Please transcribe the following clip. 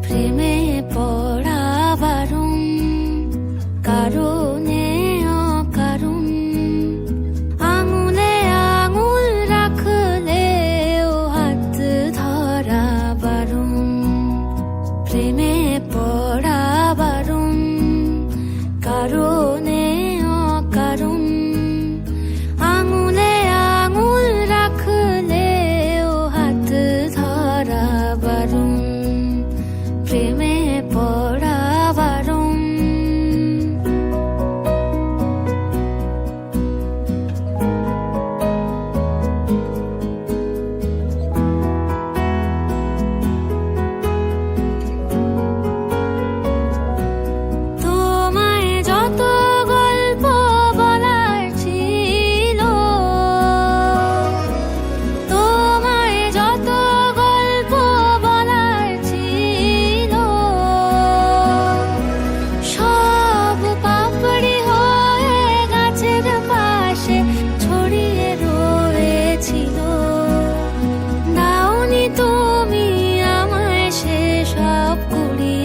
প্রেমে পড়া বারণ, কারণে অকারণ। আঙুলে আঙুল রাখলেও হাত ধরা বারণ। প্রেমে পড়া বারণ, কারণে অকারণ। আঙুলে আঙুল রাখলেও হাত ধরা বারণ। প্রেমে পড়া বারণ। তোমায় যত গল্প বলার ছিল, তোমায় যত গল্প বলার ছিল, সব পাপড়ি হয়ে গাছের পাশে ছড়িয়ে রয়েছিল। দাওনি তুমি আমায় সে সব কুড়িয়ে।